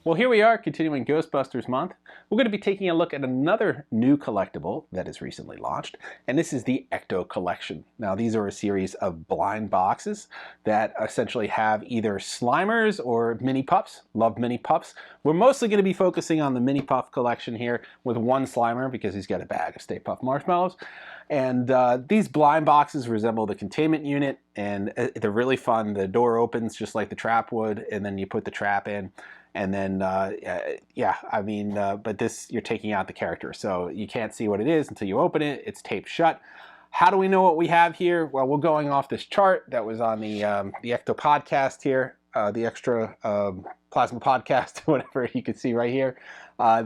Well, here we are continuing Ghostbusters month. We're going to be taking a look at another new collectible that is recently launched, and this is the Ecto collection. Now, these are a series of blind boxes that essentially have either Slimers or mini pups. Love mini pups. We're mostly going to be focusing on the mini puff collection here with one Slimer because he's got a bag of Stay Puft Marshmallows. And these blind boxes resemble the containment unit, and they're really fun. The door opens just like the trap would, and then you put the trap in. And then, but this, you're taking out the character. So you can't see what it is until you open it. It's taped shut. How do we know what we have here? Well, we're going off this chart that was on the Ecto podcast here, the extra plasma podcast, whatever you can see right here.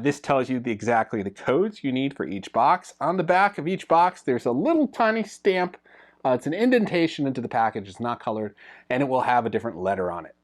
This tells you exactly the codes you need for each box. On the back of each box, there's a little tiny stamp. It's an indentation into the package. It's not colored, and it will have a different letter on it.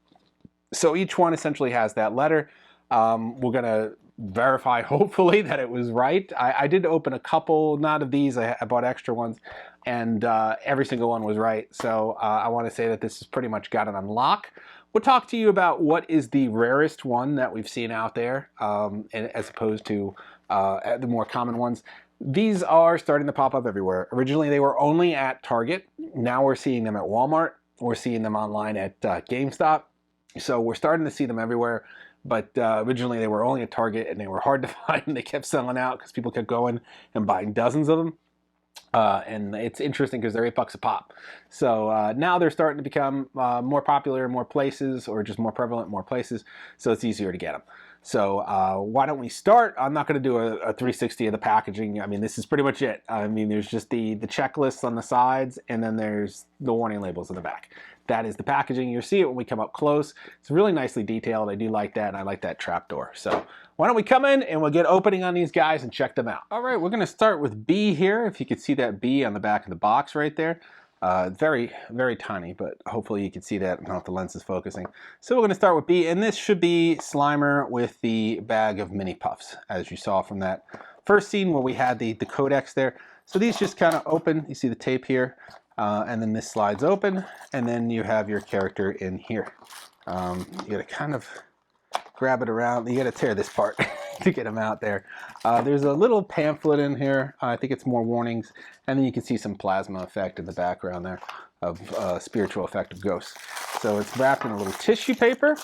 So each one essentially has that letter. We're going to verify, hopefully, that it was right. I did open a couple, not of these. I bought extra ones, and every single one was right. So I want to say that this has pretty much got it on lock. We'll talk to you about what is the rarest one that we've seen out there, as opposed to the more common ones. These are starting to pop up everywhere. Originally, they were only at Target. Now we're seeing them at Walmart. We're seeing them online at GameStop. So we're starting to see them everywhere, but originally they were only at Target and they were hard to find. They kept selling out because people kept going and buying dozens of them. And it's interesting because they're $8 a pop. So now they're starting to become more popular in more places, or just more prevalent in more places, so it's easier to get them. So why don't we start? I'm not going to do a 360 of the packaging. I mean, this is pretty much it. I mean, there's just the checklists on the sides, and then there's the warning labels in the back. That is the packaging. You'll see it when we come up close. It's really nicely detailed. I do like that, and I like that trapdoor. So why don't we come in and we'll get opening on these guys and check them out. All right, we're going to start with B here. If you could see that B on the back of the box right there. Very, very tiny, but hopefully you can see that. I don't know if the lens is focusing. So we're going to start with B, and this should be Slimer with the bag of mini puffs, as you saw from that first scene where we had the codex there. So these just kind of open. You see the tape here. And then this slides open, and then you have your character in here. You gotta kind of grab it around. You gotta tear this part to get him out there. There's a little pamphlet in here. I think it's more warnings. And then you can see some plasma effect in the background there of spiritual effect of ghosts. So it's wrapped in a little tissue paper.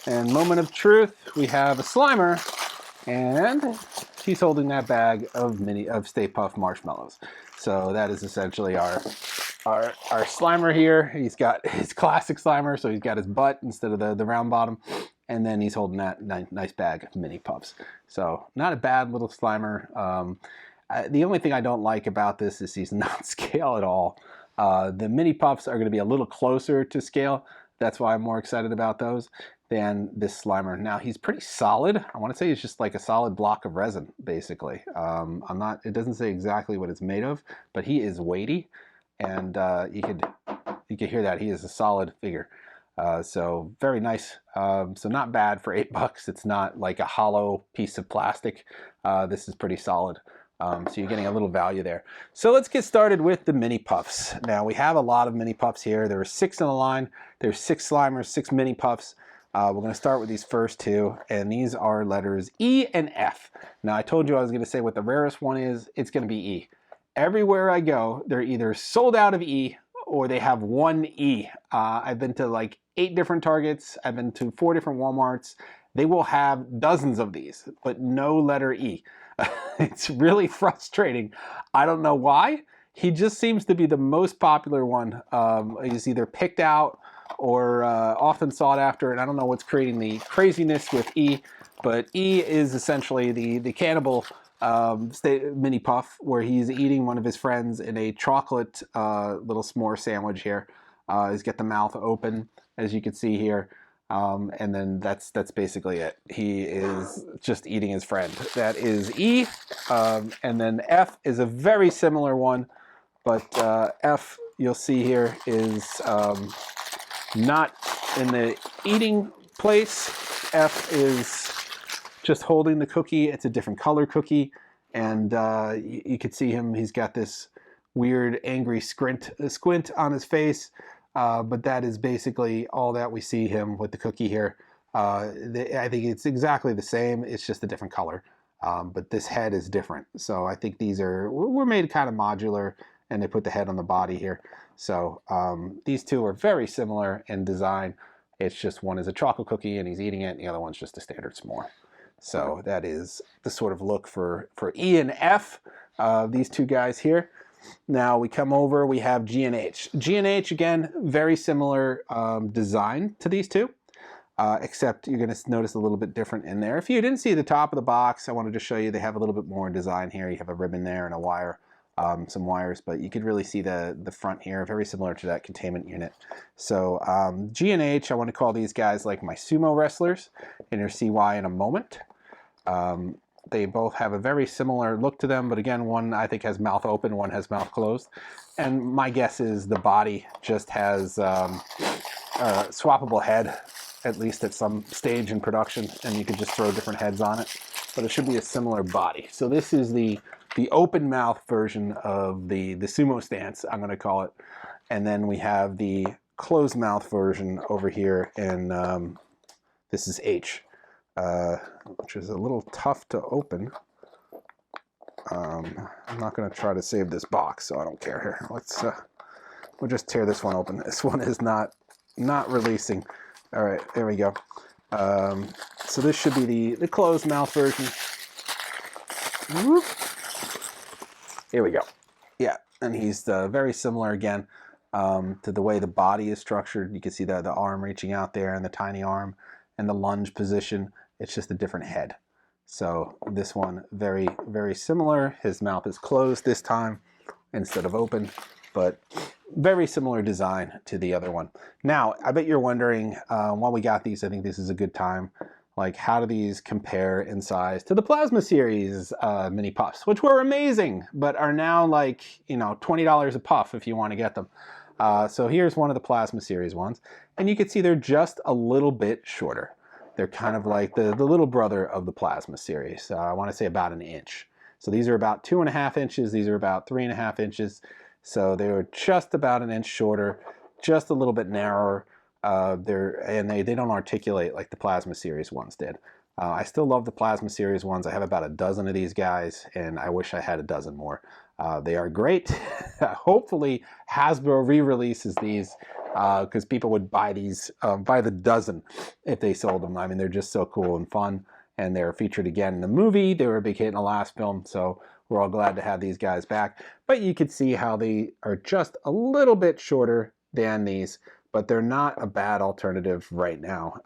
And moment of truth, we have a Slimer, and he's holding that bag of Stay Puft Marshmallows. So that is essentially our Slimer here. He's got his classic Slimer, so he's got his butt instead of the round bottom, and then he's holding that nice bag of mini puffs. So not a bad little Slimer. The only thing I don't like about this is he's not scale at all. The mini puffs are going to be a little closer to scale. That's why I'm more excited about those than this Slimer. Now he's pretty solid. I want to say he's just like a solid block of resin, basically. It doesn't say exactly what it's made of, but he is weighty. And you could hear that he is a solid figure. So very nice. So not bad for $8. It's not like a hollow piece of plastic. This is pretty solid. So you're getting a little value there. So let's get started with the mini puffs. Now we have a lot of mini puffs here. There are 6 in the line. There's 6 Slimers, 6 mini puffs. We're going to start with these first 2, and these are letters E and F. Now I told you I was going to say what the rarest one is. It's going to be E. Everywhere I go, they're either sold out of E or they have one E. I've been to like 8 different Targets. I've been to 4 different Walmarts. They will have dozens of these, but no letter E. It's really frustrating. I don't know why. He just seems to be the most popular one. He's either picked out or often sought after, and I don't know what's creating the craziness with E, but E is essentially the cannibal mini puff, where he's eating one of his friends in a chocolate little s'more sandwich here. He's got the mouth open, as you can see here, and then that's basically it. He is just eating his friend. That is E, and then F is a very similar one, but F, you'll see here, is not in the eating place. F is just holding the cookie. It's a different color cookie, and you can see him. He's got this weird angry squint on his face, but that is basically all that we see him with the cookie here. I think it's exactly the same. It's just a different color. But this head is different. So I think these were made kind of modular, and they put the head on the body here. So these two are very similar in design. It's just one is a chocolate cookie and he's eating it, and the other one's just a standard s'more. So that is the sort of look for E and F, these two guys here. Now we come over, we have G and H. G and H, again, very similar design to these two. Except you're going to notice a little bit different in there. If you didn't see the top of the box, I wanted to show you they have a little bit more design here. You have a ribbon there and a wire, some wires, but you could really see the front here, very similar to that containment unit. So G and H, I want to call these guys like my sumo wrestlers, and you'll see why in a moment. They both have a very similar look to them, but again, one I think has mouth open, one has mouth closed. And my guess is the body just has a swappable head, at least at some stage in production, and you could just throw different heads on it, but it should be a similar body. So this is the open mouth version of the sumo stance, I'm going to call it, and then we have the closed mouth version over here, and this is H, which is a little tough to open. I'm not going to try to save this box, so I don't care here. Let's we'll just tear this one open. This one is not releasing. All right, there we go. So this should be the closed mouth version. Whoop. Here we go. Yeah, and he's very similar again to the way the body is structured. You can see the arm reaching out there and the tiny arm and the lunge position. It's just a different head. So this one, very, very similar. His mouth is closed this time instead of open, but very similar design to the other one. Now, I bet you're wondering, while we got these, I think this is a good time, like how do these compare in size to the Plasma Series mini puffs, which were amazing, but are now like, $20 a puff if you want to get them. So here's one of the Plasma Series ones, and you can see they're just a little bit shorter. They're kind of like the little brother of the Plasma Series. I want to say about an inch. So these are about 2.5 inches. These are about 3.5 inches. So they were just about an inch shorter, just a little bit narrower. They don't articulate like the Plasma Series ones did. I still love the Plasma Series ones. I have about a dozen of these guys, and I wish I had a dozen more. They are great. Hopefully Hasbro re-releases these because people would buy these by the dozen if they sold them. I mean, they're just so cool and fun, and they're featured again in the movie. They were a big hit in the last film, so we're all glad to have these guys back. But you can see how they are just a little bit shorter than these, but they're not a bad alternative right now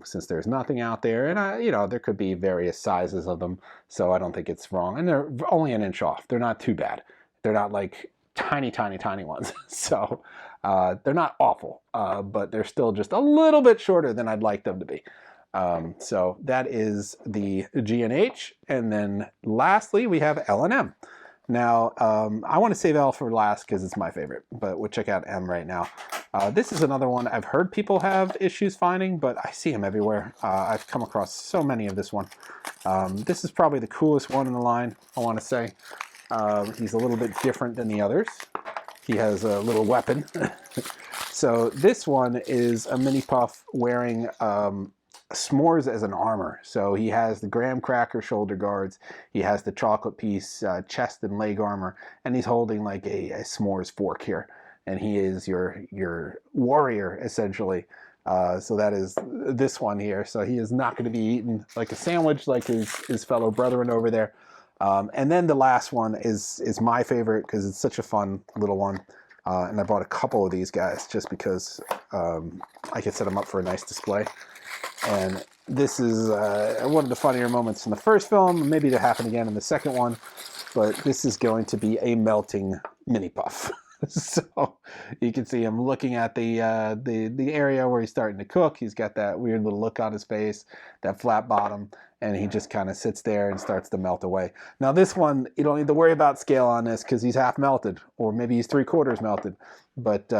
since there's nothing out there. And, there could be various sizes of them, so I don't think it's wrong. And they're only an inch off. They're not too bad. They're not like tiny, tiny, tiny ones. So they're not awful, but they're still just a little bit shorter than I'd like them to be. So that is the G and H. And then lastly, we have L and M. Now, I want to save L for last because it's my favorite, but we'll check out M right now. This is another one I've heard people have issues finding, but I see them everywhere. I've come across so many of this one. This is probably the coolest one in the line, I want to say. He's a little bit different than the others. He has a little weapon. So this one is a mini puff wearing s'mores as an armor. So he has the graham cracker shoulder guards, he has the chocolate piece chest and leg armor, and he's holding like a s'mores fork here. And he is your warrior, essentially. So that is this one here. So he is not going to be eaten like a sandwich like his fellow brethren over there. And then the last one is my favorite because it's such a fun little one. And I bought a couple of these guys just because I could set them up for a nice display. And this is one of the funnier moments in the first film. Maybe it'll happen again in the second one. But this is going to be a melting mini puff. So you can see him looking at the area where he's starting to cook. He's got that weird little look on his face, that flat bottom, and he just kind of sits there and starts to melt away. Now this one, you don't need to worry about scale on this because he's half melted, or maybe he's 3/4 melted. But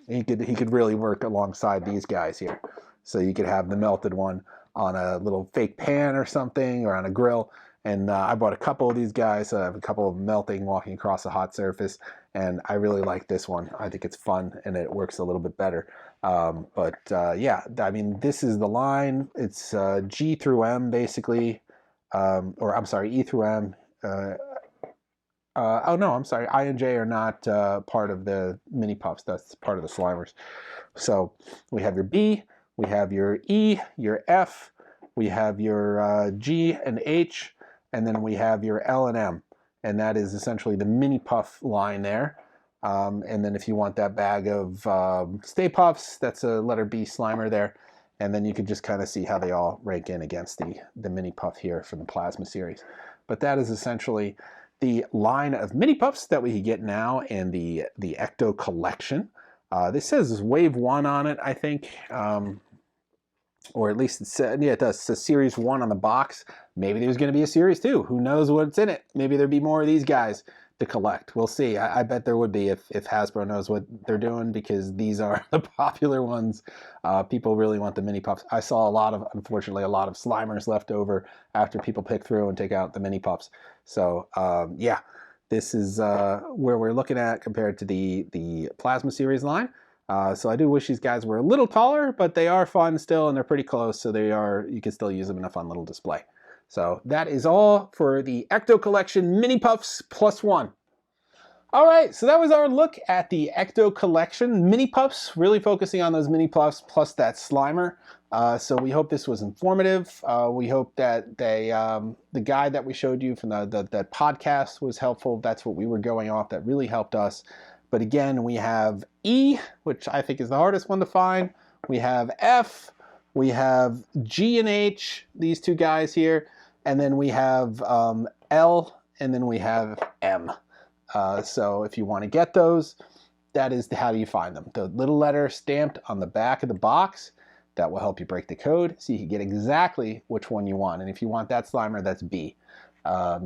he could really work alongside these guys here. So you could have the melted one on a little fake pan or something, or on a grill, And I bought a couple of these guys. I have a couple of melting, walking across a hot surface, and I really like this one. I think it's fun, and it works a little bit better. Yeah, I mean, this is the line. It's G through M, basically. Or I'm sorry, E through M. Oh no, I'm sorry. I and J are not part of the mini puffs. That's part of the Slimers. So we have your B, we have your E, your F, we have your G and H, and then we have your L and M. And that is essentially the mini puff line there. And then if you want that bag of Stay Puffs, that's a letter B Slimer there. And then you can just kind of see how they all rank in against the mini puff here from the Plasma series. But that is essentially the line of mini puffs that we can get now in the Ecto collection. This says Wave 1 on it, I think. Or at least yeah, it does. It says Series 1 on the box. Maybe there's going to be a Series 2. Who knows what's in it? Maybe there'll be more of these guys to collect. We'll see. I bet there would be if Hasbro knows what they're doing, because these are the popular ones. People really want the mini puffs. I saw unfortunately, a lot of Slimers left over after people pick through and take out the mini puffs. So yeah, this is where we're looking at compared to the Plasma series line. So I do wish these guys were a little taller, but they are fun still, and they're pretty close, so you can still use them in a fun little display. So that is all for the Ecto collection mini puffs +1. All right, so that was our look at the Ecto collection mini puffs, really focusing on those mini puffs plus that Slimer. So we hope this was informative. We hope that the guide that we showed you from that podcast was helpful. That's what we were going off. That really helped us. But again, we have E, which I think is the hardest one to find. We have F, we have G and H, these two guys here, and then we have L, and then we have M. So if you want to get those, that is how you find them. The little letter stamped on the back of the box, that will help you break the code, so you can get exactly which one you want. And if you want that Slimer, that's B.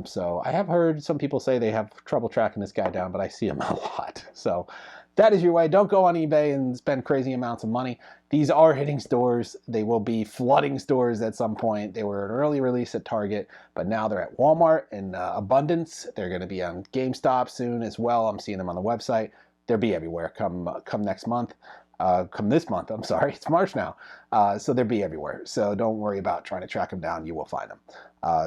So I have heard some people say they have trouble tracking this guy down, but I see him a lot. So that is your way. Don't go on eBay and spend crazy amounts of money. These are hitting stores. They will be flooding stores at some point. They were an early release at Target, but now they're at Walmart in abundance. They're going to be on GameStop soon as well. I'm seeing them on the website. They'll be everywhere come next month. Come this month, I'm sorry, it's March now. So they'll be everywhere. So don't worry about trying to track them down. You will find them.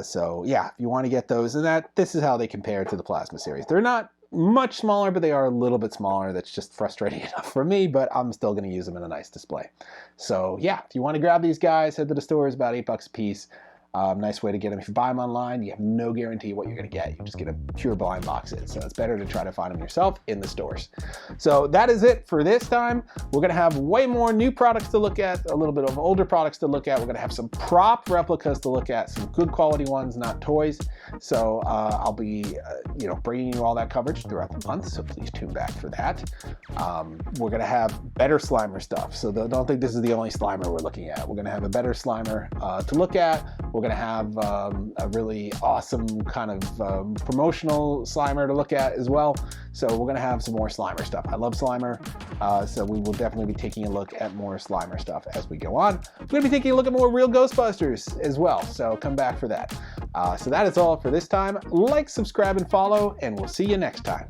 So yeah, if you want to get those, and this is how they compare to the Plasma series. They're not much smaller, but they are a little bit smaller. That's just frustrating enough for me, but I'm still going to use them in a nice display. So yeah, if you want to grab these guys, head to the store. It's about $8 a piece. Nice way to get them. If you buy them online, you have no guarantee what you're going to get. You just get a pure blind box in. So it's better to try to find them yourself in the stores. So that is it for this time. We're going to have way more new products to look at, a little bit of older products to look at. We're going to have some prop replicas to look at, some good quality ones, not toys. So I'll be bringing you all that coverage throughout the month. So please tune back for that. We're going to have better Slimer stuff. So don't think this is the only Slimer we're looking at. We're going to have a better Slimer to look at. We're going to have a really awesome kind of promotional Slimer to look at as well. So we're going to have some more Slimer stuff. I love Slimer, so we will definitely be taking a look at more Slimer stuff as we go on. We're going to be taking a look at more real Ghostbusters as well, so come back for that. So that is all for this time. Like, subscribe, and follow, and we'll see you next time.